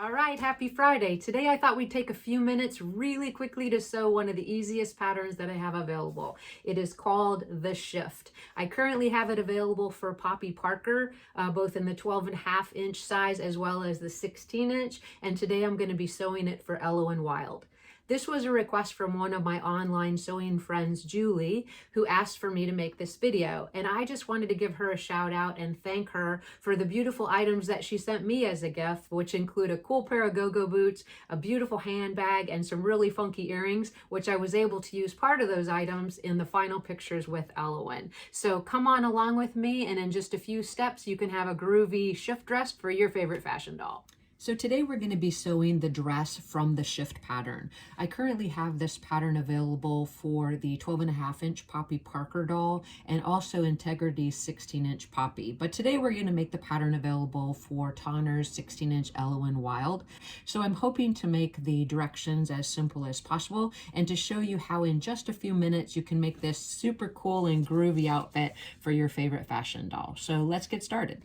All right, happy Friday. Today I thought we'd take a few minutes really quickly to sew one of the easiest patterns that I have available. It is called the Shift. I currently have it available for Poppy Parker, both in the 12.5-inch size as well as the 16-inch, and today I'm going to be sewing it for Elo and Wild. This was a request from one of my online sewing friends, Julie, who asked for me to make this video. And I just wanted to give her a shout out and thank her for the beautiful items that she sent me as a gift, which include a cool pair of go-go boots, a beautiful handbag, and some really funky earrings, which I was able to use part of those items in the final pictures with Elowen. So come on along with me, and in just a few steps, you can have a groovy shift dress for your favorite fashion doll. So today we're going to be sewing the dress from the Shift pattern. I currently have this pattern available for the 12.5-inch Poppy Parker doll and also Integrity's 16-inch Poppy. But today we're going to make the pattern available for Tonner's 16-inch Elo and Wild. So I'm hoping to make the directions as simple as possible and to show you how in just a few minutes you can make this super cool and groovy outfit for your favorite fashion doll. So let's get started.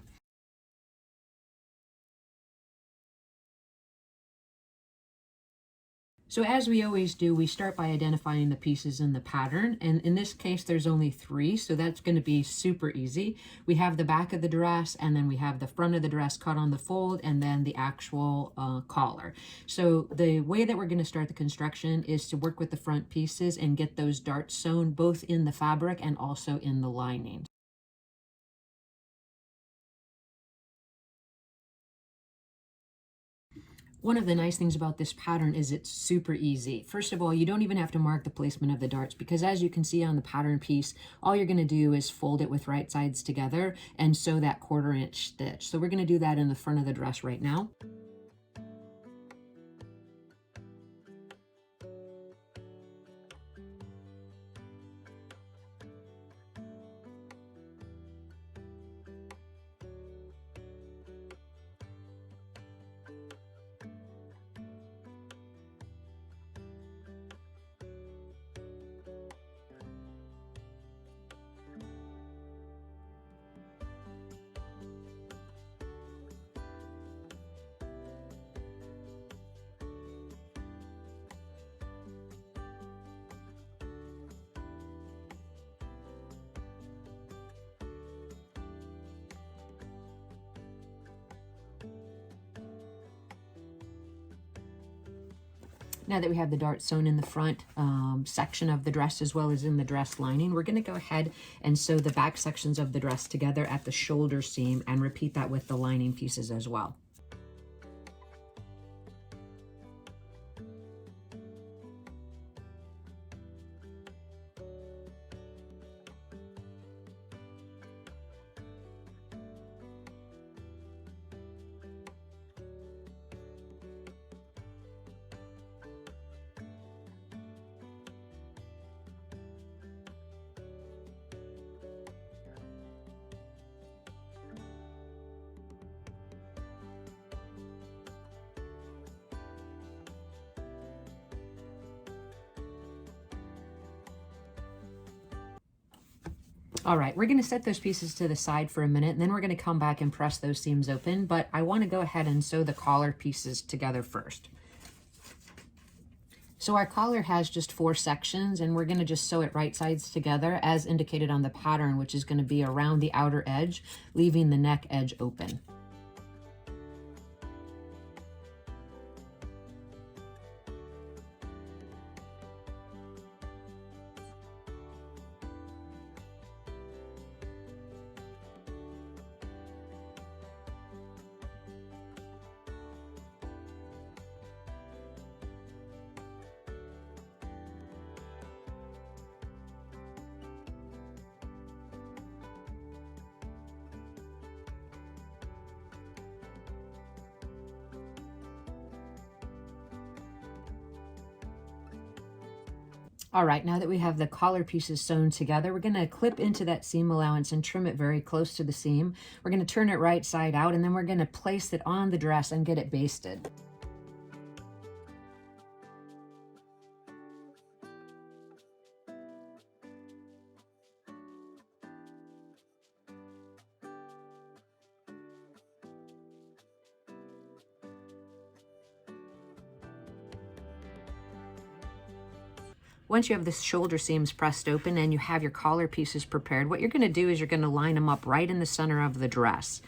So as we always do, we start by identifying the pieces in the pattern. And in this case, there's only 3, so that's going to be super easy. We have the back of the dress, and then we have the front of the dress cut on the fold, and then the actual collar. So the way that we're going to start the construction is to work with the front pieces and get those darts sewn both in the fabric and also in the lining. One of the nice things about this pattern is it's super easy. First of all, you don't even have to mark the placement of the darts because as you can see on the pattern piece, all you're going to do is fold it with right sides together and sew that 1/4 inch stitch. So we're going to do that in the front of the dress right now. Now that we have the darts sewn in the front section of the dress as well as in the dress lining, we're going to go ahead and sew the back sections of the dress together at the shoulder seam and repeat that with the lining pieces as well. All right, we're going to set those pieces to the side for a minute, and then we're going to come back and press those seams open, but I want to go ahead and sew the collar pieces together first. So our collar has just 4 sections, and we're going to just sew it right sides together as indicated on the pattern, which is going to be around the outer edge, leaving the neck edge open. All right, now that we have the collar pieces sewn together, we're going to clip into that seam allowance and trim it very close to the seam. We're going to turn it right side out, and then we're going to place it on the dress and get it basted. Once you have the shoulder seams pressed open and you have your collar pieces prepared, what you're going to do is you're going to line them up right in the center of the dress.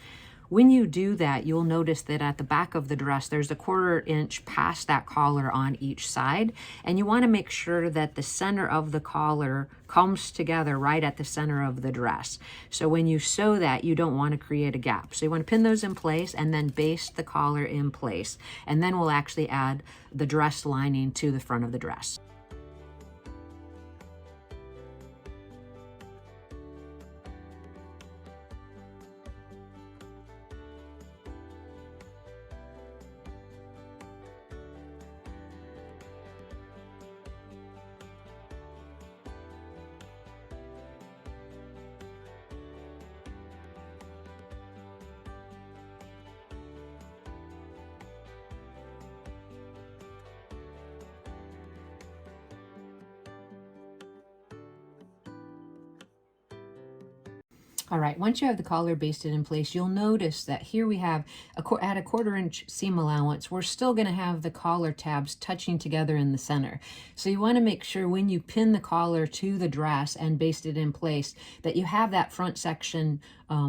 When you do that, you'll notice that at the back of the dress, there's a 1/4 inch past that collar on each side. And you want to make sure that the center of the collar comes together right at the center of the dress. So when you sew that, you don't want to create a gap. So you want to pin those in place and then baste the collar in place. And then we'll actually add the dress lining to the front of the dress. All right, once you have the collar basted in place, you'll notice that here we have, at a 1/4 inch seam allowance, we're still gonna have the collar tabs touching together in the center. So you wanna make sure when you pin the collar to the dress and baste it in place, that you have that front section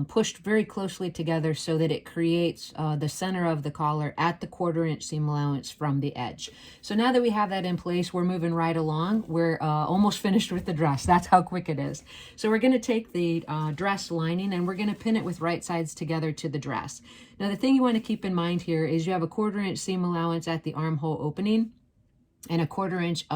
pushed very closely together so that it creates the center of the collar at the 1/4 inch seam allowance from the edge. So now that we have that in place, we're moving right along. We're almost finished with the dress. That's how quick it is. So we're gonna take the dress lining and we're going to pin it with right sides together to the dress. Now the thing you want to keep in mind here is you have a 1/4 inch seam allowance at the armhole opening and a 1/4 inch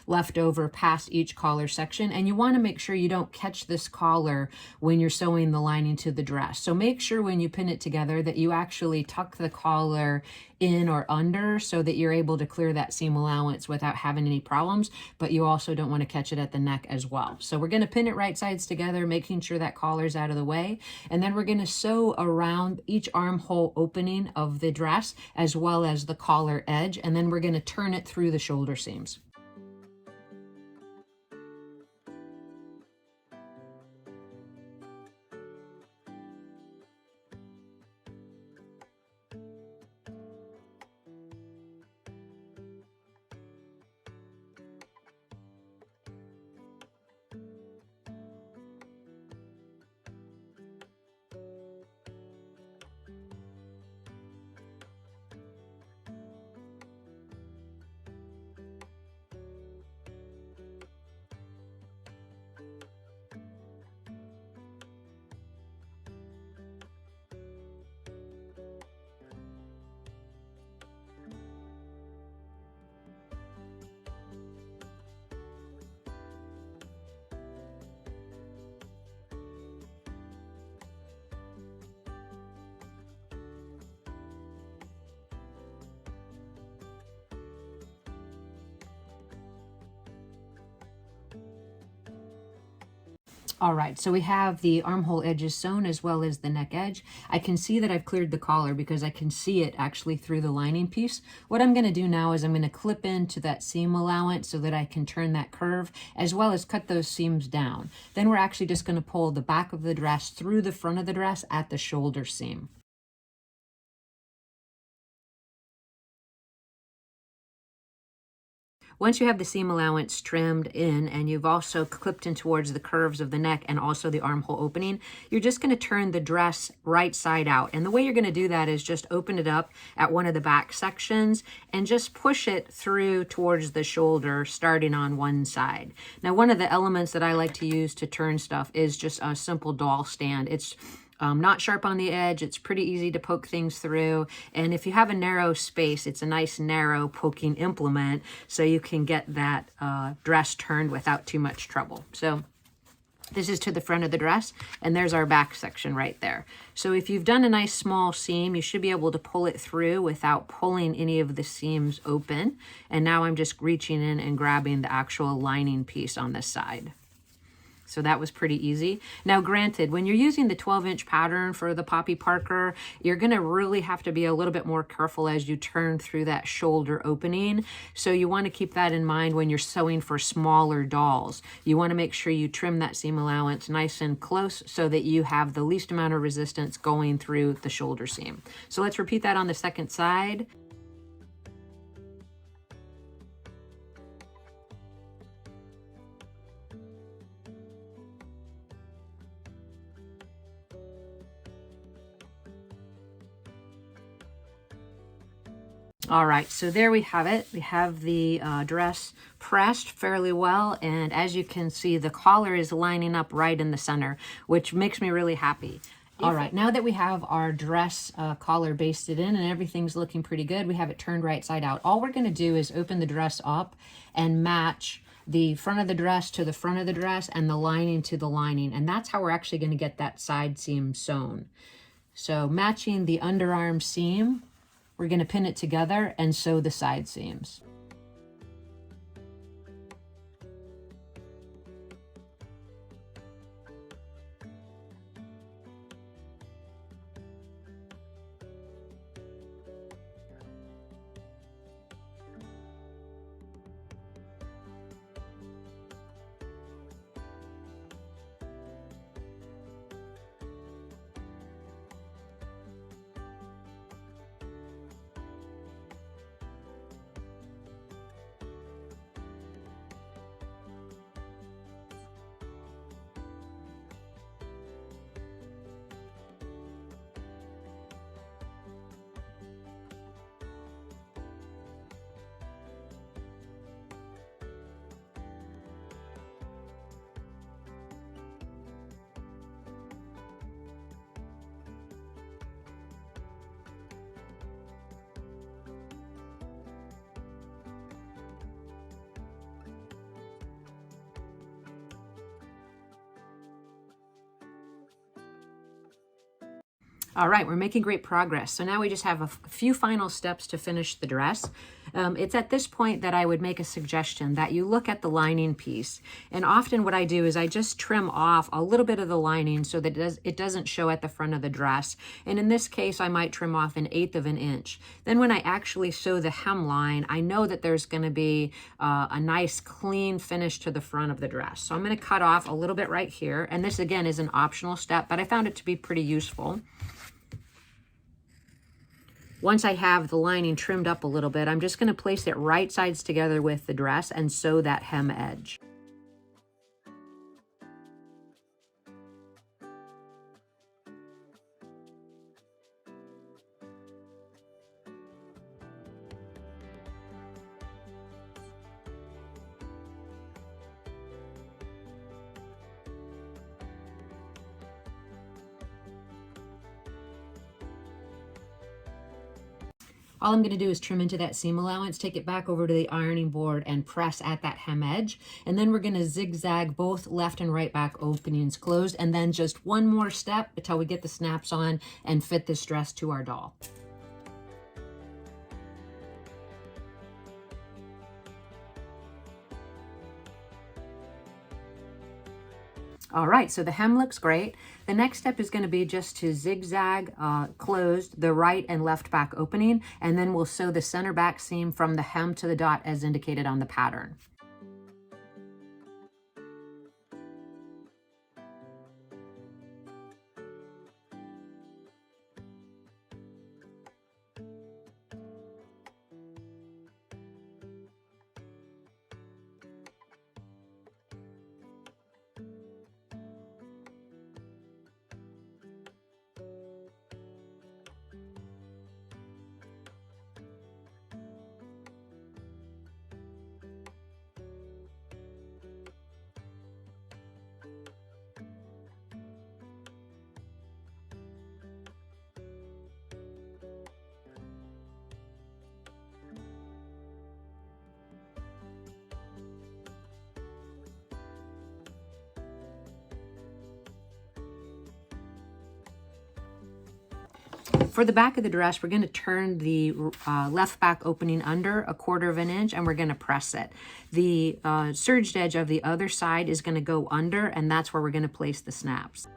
left over past each collar section. And you want to make sure you don't catch this collar when you're sewing the lining to the dress. So make sure when you pin it together that you actually tuck the collar in or under so that you're able to clear that seam allowance without having any problems, but you also don't want to catch it at the neck as well. So we're going to pin it right sides together, making sure that collar's out of the way. And then we're going to sew around each armhole opening of the dress as well as the collar edge. And then we're going to turn it through the shoulder seams. All right, so we have the armhole edges sewn as well as the neck edge. I can see that I've cleared the collar because I can see it actually through the lining piece. What I'm gonna do now is I'm gonna clip into that seam allowance so that I can turn that curve as well as cut those seams down. Then we're actually just gonna pull the back of the dress through the front of the dress at the shoulder seam. Once you have the seam allowance trimmed in and you've also clipped in towards the curves of the neck and also the armhole opening, you're just going to turn the dress right side out. And the way you're going to do that is just open it up at one of the back sections and just push it through towards the shoulder starting on one side. Now, one of the elements that I like to use to turn stuff is just a simple doll stand. It's not sharp on the edge. It's pretty easy to poke things through. And if you have a narrow space, it's a nice narrow poking implement so you can get that dress turned without too much trouble. So this is to the front of the dress, and there's our back section right there. So if you've done a nice small seam, you should be able to pull it through without pulling any of the seams open. And now I'm just reaching in and grabbing the actual lining piece on this side. So that was pretty easy. Now, granted, when you're using the 12-inch pattern for the Poppy Parker, you're going to really have to be a little bit more careful as you turn through that shoulder opening. So you want to keep that in mind when you're sewing for smaller dolls. You want to make sure you trim that seam allowance nice and close so that you have the least amount of resistance going through the shoulder seam. So let's repeat that on the second side. All right, so there we have it. We have the dress pressed fairly well, and as you can see, the collar is lining up right in the center, which makes me really happy. All right, now that we have our dress collar basted in and everything's looking pretty good, we have it turned right side out. All we're gonna do is open the dress up and match the front of the dress to the front of the dress and the lining to the lining, and that's how we're actually gonna get that side seam sewn. So matching the underarm seam, we're going to pin it together and sew the side seams. All right, we're making great progress. So now we just have a few final steps to finish the dress. It's at this point that I would make a suggestion that you look at the lining piece. And often what I do is I just trim off a little bit of the lining so that it doesn't show at the front of the dress. And in this case, I might trim off 1/8 of an inch. Then when I actually sew the hemline, I know that there's gonna be a nice clean finish to the front of the dress. So I'm gonna cut off a little bit right here. And this again is an optional step, but I found it to be pretty useful. Once I have the lining trimmed up a little bit, I'm just going to place it right sides together with the dress and sew that hem edge. All I'm going to do is trim into that seam allowance, take it back over to the ironing board and press at that hem edge. And then we're going to zigzag both left and right back openings closed. And then just one more step until we get the snaps on and fit this dress to our doll. All right, so the hem looks great. The next step is going to be just to zigzag closed the right and left back opening, and then we'll sew the center back seam from the hem to the dot as indicated on the pattern. For the back of the dress, we're going to turn the left back opening under 1/4 of an inch and we're going to press it. The serged edge of the other side is going to go under, and that's where we're going to place the snaps.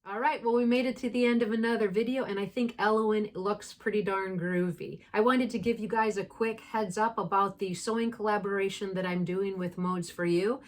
All right, well, we made it to the end of another video, and I think Elowen looks pretty darn groovy. I wanted to give you guys a quick heads up about the sewing collaboration that I'm doing with Modes for You.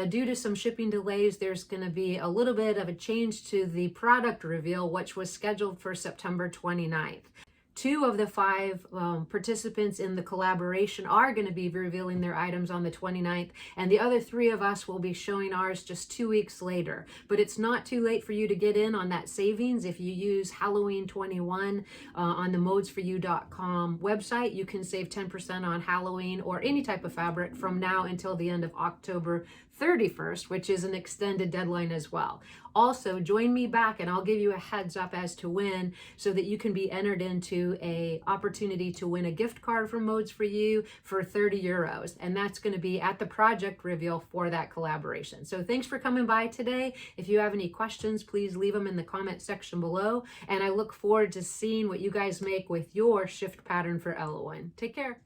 Due to some shipping delays, there's going to be a little bit of a change to the product reveal, which was scheduled for September 29th. 2 of the 5 participants in the collaboration are going to be revealing their items on the 29th, and the other 3 of us will be showing ours just 2 weeks later. But it's not too late for you to get in on that savings. If you use Halloween 21 on the modesforyou.com website, you can save 10% on Halloween or any type of fabric from now until the end of October 31st, which is an extended deadline as well. Also, join me back and I'll give you a heads up as to when, so that you can be entered into a opportunity to win a gift card from Modes for You for 30 euros. And that's going to be at the project reveal for that collaboration. So thanks for coming by today. If you have any questions, please leave them in the comment section below. And I look forward to seeing what you guys make with your shift pattern for Elowen. Take care.